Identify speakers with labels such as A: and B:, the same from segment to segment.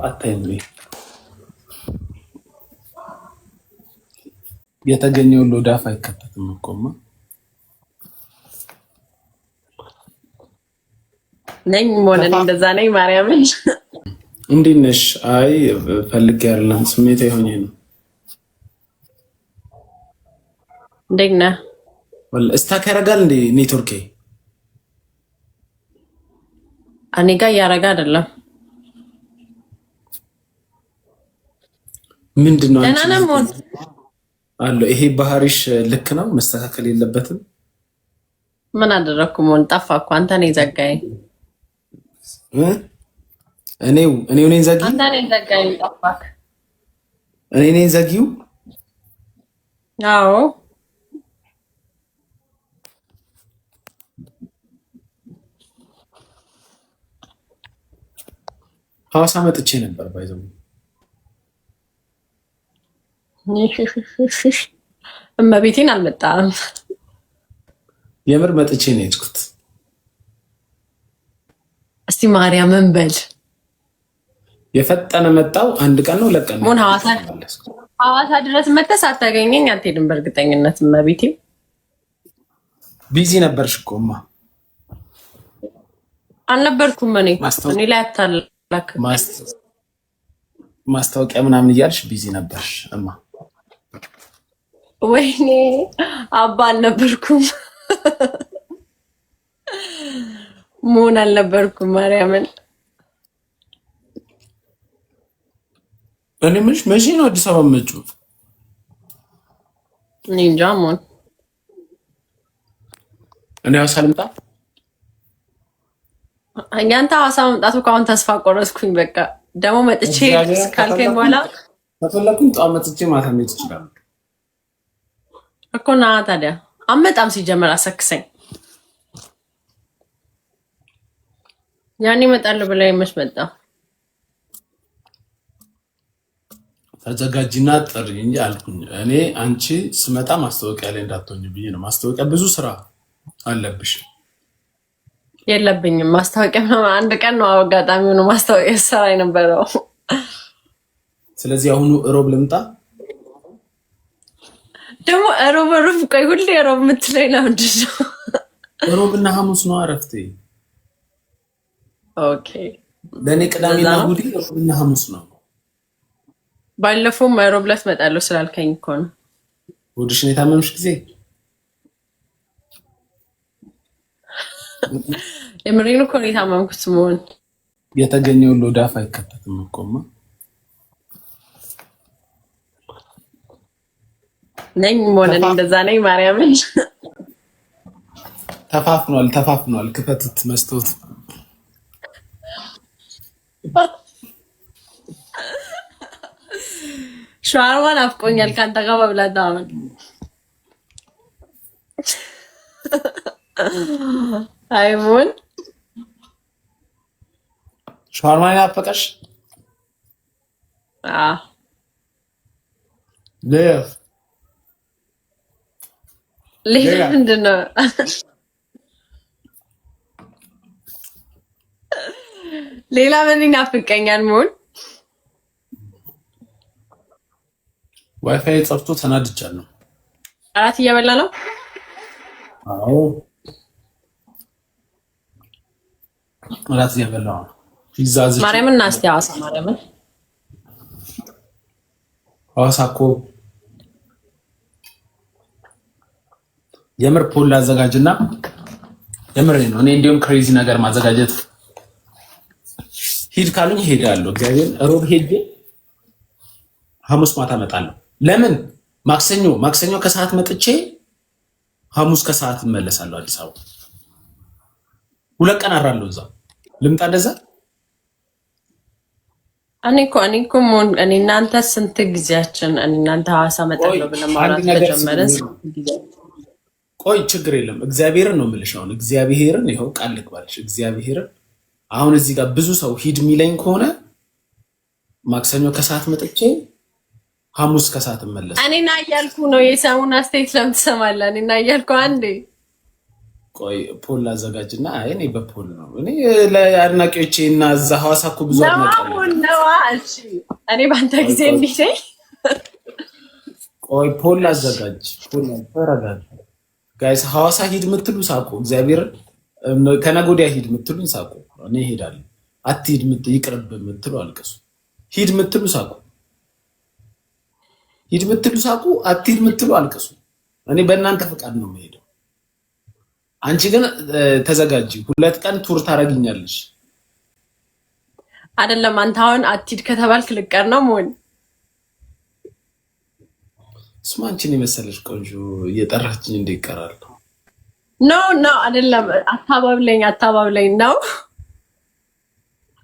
A: አታይም የተገኘው ሎዳፍ አይከተትም እኮማ
B: ነኝ ሞለን እንደዛ ነኝ ማርያምን
A: እንዴት ነሽ? አይ ፈልጌ አይደለም ስሜት ይሆኜ ነው።
B: እንዴት ነህ?
A: እስታክ ያደርጋል እንዴ ኔትወርኬ?
B: እኔ ጋር እያደረገ አይደለም።
A: ምንድነው
B: አንቺ
A: አለ ይሄ ባህሪሽ ልክ ነው መስተካከል የለበትም።
B: ምን አደረኩ? ሞን ጠፋ እኮ አንተ ነህ ዘጋኝ።
A: እኔው ነኝ ዘጊው።
B: አንተ ነህ ዘጋኝ ጠፋክ።
A: እኔ ነኝ ዘጊው።
B: አዎ
A: ሐዋሳ መጥቼ ነበር ባይዘው
B: እመቤቴን አልመጣም።
A: የምር መጥቼ ነው የሄድኩት።
B: እስቲ ማርያምን በል
A: የፈጠነ መጣው አንድ ቀን ነው ለቀን
B: ሞን ሐዋሳ ድረስ መተህ ሳታገኘኝ አትሄድም። በእርግጠኝነት እመቤቴ
A: ቢዚ ነበርሽ እኮማ።
B: አልነበርኩም እኔ ላይ አታላክ
A: ማስታወቂያ ምናምን እያልሽ ቢዚ ነበርሽ እማ።
B: ወይኔ አባ አልነበርኩም ሞን አልነበርኩም ማርያምን።
A: እኔ ምንሽ መቼ ነው አዲስ አበባ መጪው?
B: እኔ እንጃ ሞን።
A: እኔ ሐዋሳ ልምጣ?
B: ያንተ ሐዋሳ መምጣቱ ከአሁን ተስፋ ቆረጥኩኝ። በቃ ደግሞ መጥቼ ካልከኝ በኋላ
A: ከፈለኩኝ ጠዋት መጥቼ ማታ መሄድ ይችላል
B: እኮ። ና ታዲያ አመጣም ሲጀመር አሰክሰኝ። ያኔ እመጣለሁ ብለህ መች መጣ?
A: ተዘጋጅና ጥሪ እንጂ አልኩኝ። እኔ አንቺ ስመጣ ማስታወቂያ ላይ እንዳትሆኝ ብዬ ነው። ማስታወቂያ ብዙ ስራ አለብሽ።
B: የለብኝም ማስታወቂያ። አንድ ቀን ነው አጋጣሚ ሆኖ ማስታወቂያ ሰራ የነበረው።
A: ስለዚህ አሁኑ እሮብ ልምጣ?
B: ደግሞ እሮብ ቆይ፣ ሁሌ እሮብ የምትለኝ ለምንድን ነው?
A: እሮብና ሐሙስ ነው እረፍቴ።
B: ኦኬ
A: ለእኔ ቅዳሜና እሑድ እሮብና ሐሙስ ነው።
B: ባለፈውም እሮብ ዕለት እመጣለሁ ስላልከኝ እኮ ነው።
A: እሑድሽን የታመምሽ ጊዜ
B: የምሬን እኮ ነው የታመምኩት። መሆን
A: የተገኘው ሎዳፍ አይከተትም እኮማ።
B: ነኝ ሞለን እንደዛ ነኝ ማርያምን።
A: ተፋፍኗል። ክፈቱት መስቶት
B: ሻርዋን አፍቆኛል ካንተ ጋር መብላት አሁን። አይሞን
A: ሻርዋን ያፈቀሽ?
B: ሌላ ምንድን ነው? ሌላ ምን ይናፍቀኛል? መሆን
A: ዋይፋይ ጠፍቶ ተናድጃለሁ።
B: እራት እየበላ ነው?
A: አዎ እራት እየበላ ነው። ፒዛ ዝም
B: ማርያምን እና እስቲ ሐዋሳ ማርያምን
A: ሐዋሳ እኮ የምር ፖል አዘጋጅና የምር ነው። እኔ እንዲሁም ክሬዚ ነገር ማዘጋጀት ሂድ ካሉኝ ሄዳለሁ። እግዚአብሔር ሮብ ሄጄ ሐሙስ ማታ እመጣለሁ። ለምን ማክሰኞ ከሰዓት መጥቼ ሐሙስ ከሰዓት እመለሳለሁ አዲስ አበባ። 2 ቀን አራለሁ እዛ። ልምጣ እንደዛ?
B: እኔ እኮ እኔ እናንተ ስንት ጊዜያችን እናንተ ሐዋሳ መጣለሁ ብለን ማውራት ከጀመረን
A: ቆይ ችግር የለም። እግዚአብሔርን ነው የምልሽ። አሁን እግዚአብሔርን ይኸው ቃል ልግባልሽ። እግዚአብሔርን አሁን እዚህ ጋር ብዙ ሰው ሂድ የሚለኝ ከሆነ ማክሰኞ ከሰዓት መጥቼ ሐሙስ ከሰዓት እመለስ።
B: እኔና እያልኩ ነው። የሰሙን አስተያየት ለምን ትሰማለህ? እኔና እያልኩ አንዴ
A: ቆይ ፖል አዘጋጅና እኔ በፖል ነው እኔ ለአድናቂዎቼ እና እዛ ሐዋሳ እኮ ብዙ አድናቂ
B: ነው። እሺ እኔ ባንተ ጊዜ እንዲህ ነኝ።
A: ቆይ ፖል አዘጋጅ። ፖል ተረጋጋ ጋይስ። ሐዋሳ ሂድ የምትሉ ሳቁ። እግዚአብሔር ከነገ ወዲያ ሂድ የምትሉኝ ሳቁ። እኔ እሄዳለሁ። አትሂድ ይቅርብ የምትሉ አልቅሱ። ሂድ የምትሉ ሳቁ። ሂድ የምትሉ ሳቁ። አትሂድ የምትሉ አልቅሱ። እኔ በእናንተ ፈቃድ ነው የምሄደው። አንቺ ግን ተዘጋጂ። 2 ቀን ቱር ታረጊኛለሽ
B: አይደለም? አንተ አሁን አትሂድ ከተባልክ ልቀር ነው ሞን
A: ስማ። አንቺን የመሰለሽ ቆንጆ እየጠራችኝ እንደ ይቀራል።
B: ኖ አይደለም። አታባብለኝ ነው።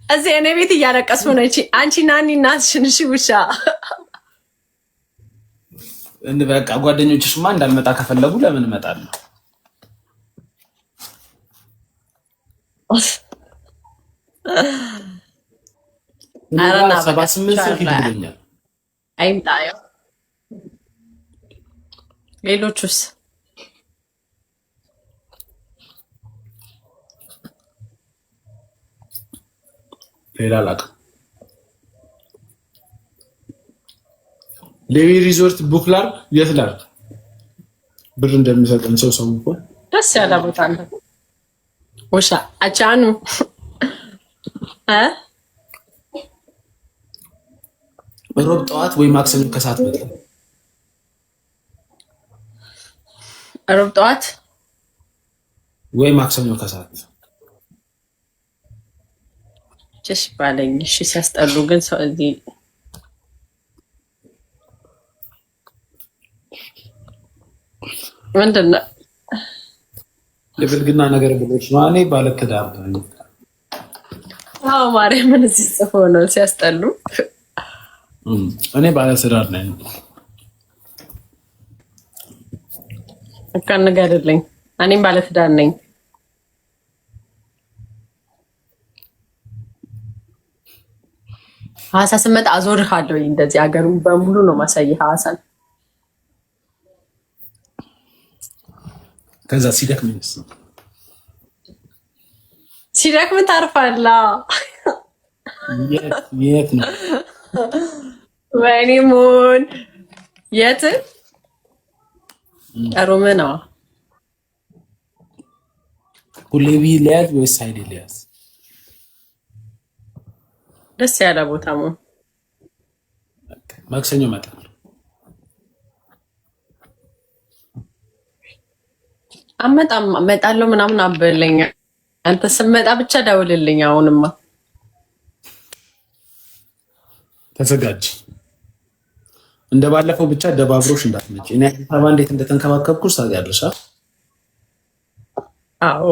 B: እዚህ እኔ ቤት እያለቀስኩ ነው። አንቺ ናኒ እናትሽን እሺ ውሻ
A: በቃ ጓደኞችሽማ እንዳልመጣ ከፈለጉ ለምን እመጣለሁ?
B: አረና
A: 78 ሰው ይደኛል።
B: አይምጣዩ ሌሎቹስ
A: ሌላ አላውቅም። ሌቪ ሪዞርት ቡክላር የት ላድርግ? ብር እንደሚሰጠን ሰው እኮ
B: ደስ ያለ ቦታ ነው። ወሻ አቻኑ
A: ሮብ ጠዋት ወይ ማክሰኞ ከሰዓት መጣ።
B: ሮብ ጠዋት
A: ወይ ማክሰኞ ከሰዓት
B: ጭሽ ባለኝ። እሺ ሲያስጠሉ ግን ሰው እዚህ ምንድን ነው
A: የብልግና ነገር ብሎች ነው። እኔ ባለትዳር ነኝ።
B: አዎ ማርያምን እዚህ ጽፎ ነው ሲያስጠሉ።
A: እኔ ባለትዳር ነኝ።
B: ንገርልኝ። እኔም ባለትዳር ነኝ። ሐዋሳ ስመጣ አዞርሃለሁ። እንደዚህ ሀገሩን በሙሉ ነው ማሳየህ ሐዋሳን።
A: ከዛ
B: ሲደክም ታርፋላ።
A: የት ነው
B: ወይኔ ሙን የት ሩም ነው?
A: ሁሌ ቢሊያዝ ወይስ ሳይድ ሊያዝ?
B: ደስ ያለ ቦታ ነው።
A: ማክሰኞ እመጣለሁ።
B: እመጣለሁ ምናምን አበለኝ። አንተ ስመጣ ብቻ ደውልልኝ። አሁንማ
A: ተዘጋጅ። እንደባለፈው ብቻ ደባብሮሽ እንዳትመጪ። እኔ አዲስ አበባ እንዴት እንደተንከባከብኩሽ ታውቂያለሽ?
B: አዎ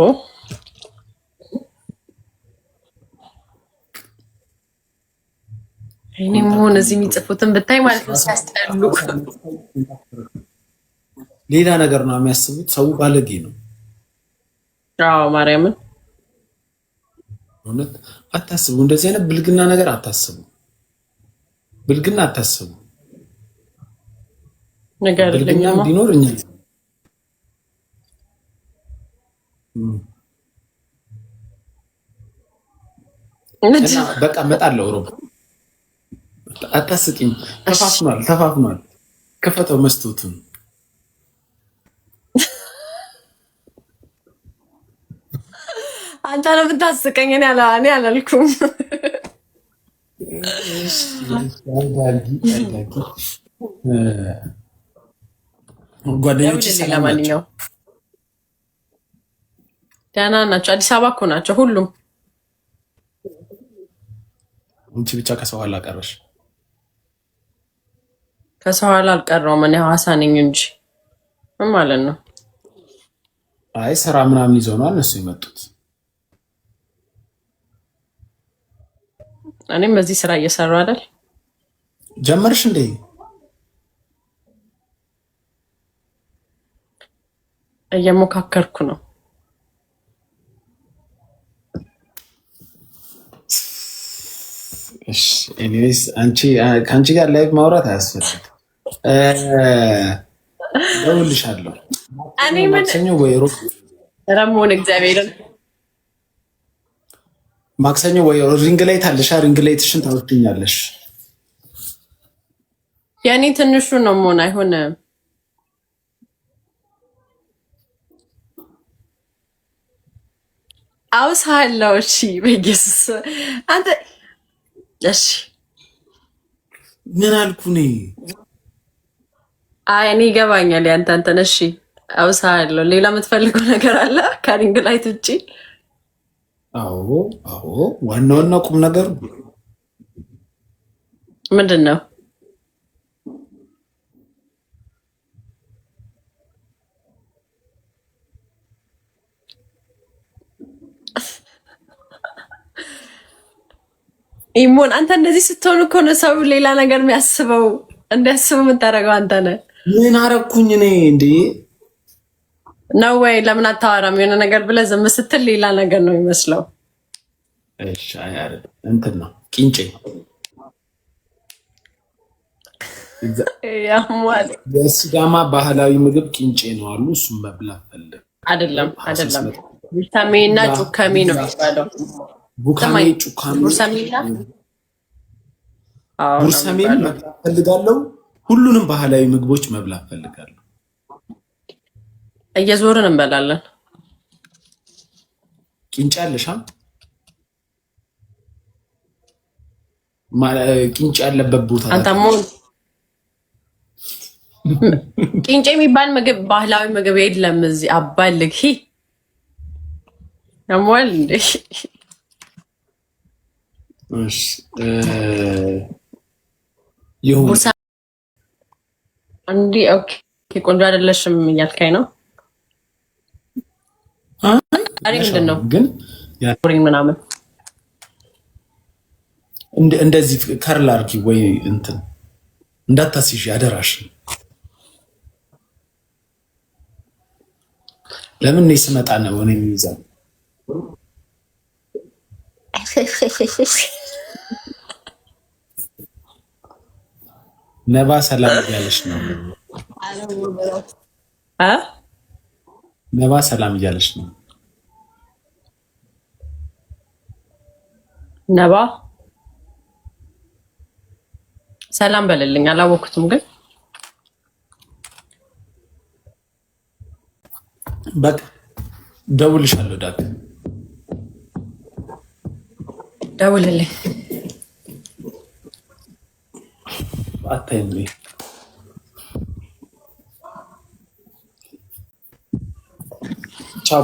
B: እኔ መሆን እዚህ የሚጽፉትን ብታይ ማለት ነው ሲያስጠሉ።
A: ሌላ ነገር ነው የሚያስቡት። ሰው ባለጌ ነው።
B: አዎ ማርያምን
A: እውነት አታስቡ። እንደዚህ አይነት ብልግና ነገር አታስቡ። ብልግና አታስቡ።
B: ነገር
A: ብልግና ቢኖር እኛ በቃ እመጣለሁ። ሮብ አታስቂኝ። ተፋፍኗል። ክፈተው መስኮቱን።
B: አንተ ነው የምታስቀኝ። እኔ አላልኩም።
A: ጓደኞች
B: ለማንኛውም ደህና ናቸው። አዲስ አበባ እኮ ናቸው ሁሉም።
A: አንቺ ብቻ ከሰው ኋላ ቀረሽ።
B: ከሰው ኋላ አልቀረውም። እኔ ሐዋሳ ነኝ እንጂ ምን ማለት ነው?
A: አይ ስራ ምናምን ይዘው ነው እነሱ የመጡት።
B: እኔም በዚህ ስራ እየሰራሁ አይደል?
A: ጀመርሽ እንዴ?
B: እየሞካከርኩ ነው።
A: እሺ ኤኒዌይስ ከአንቺ ጋር ላይቭ ማውራት አያስፈልግም። እደውልልሻለሁ።
B: እኔ ምን
A: ማክሰኞ ወይ ሮብ
B: ረሞን እግዚአብሔርን
A: ማክሰኞ ወይ ሪንግ ላይ ታለሽ ሪንግ ላይ ትሽን ታውቂኛለሽ።
B: ያኔ ትንሹ ነው መሆን አይሆንም። አውሳለሁ። እሺ በኢየሱስ አንተ እሺ
A: ምን አልኩ እኔ?
B: አይ እኔ ይገባኛል ያንተ አንተን። እሺ አውሳለሁ። ሌላ የምትፈልገው ነገር አለ ከሪንግ ላይት ውጪ?
A: አዎ ዋናውና ቁም ነገር
B: ምንድን ነው? ኢሞን አንተ እንደዚህ ስትሆን እኮ ነው ሰው ሌላ ነገር የሚያስበው። እንዲያስበው የምታደርገው አንተ ነህ።
A: ምን አረኩኝ እኔ እንዴ?
B: ነው ወይ? ለምን አታወራም? የሆነ ነገር ብለህ ዝም ስትል ሌላ ነገር ነው የሚመስለው።
A: እሺ አይ እንትን ነው ቂንጬ
B: ያሟል።
A: የሲዳማ ባህላዊ ምግብ ቂንጬ ነው አሉ። እሱም መብላት ፈልግ
B: አይደለም ቡርሳሜና ጩካሜ ነው የሚባለው።
A: ቡካሜ ጩካሜ
B: ቡርሳሜና
A: ቡርሳሜን መብላት ፈልጋለሁ። ሁሉንም ባህላዊ ምግቦች መብላት ፈልጋለሁ።
B: እየዞርን እንበላለን።
A: ቂንጬ አለሽ? ቂንጬ ያለበት ቦታ
B: አንተሞ ቂንጬ የሚባል ምግብ ባህላዊ ምግብ የለም እዚህ። አባልግ ያሟል እንዴ?
A: እሺ ይሁን
B: እንዴ? ኦኬ ቆንጆ አይደለሽም እያልከኝ ነው? አይ ምንድን ነው
A: ግን
B: ምናምን
A: እንደዚህ ከርል አድርጊ ወይ እንትን እንዳታስይዥ አደራሽ። ለምን እኔ ስመጣ ነው እኔ የሚይዘው? ነባ ሰላም እያለች ነው። ነባ ሰላም እያለች ነው።
B: ነባ ሰላም በልልኝ። አላወኩትም ግን
A: በቃ ደውልሻለሁ። ዳግ
B: ደውልልኝ።
A: አታይም ቻው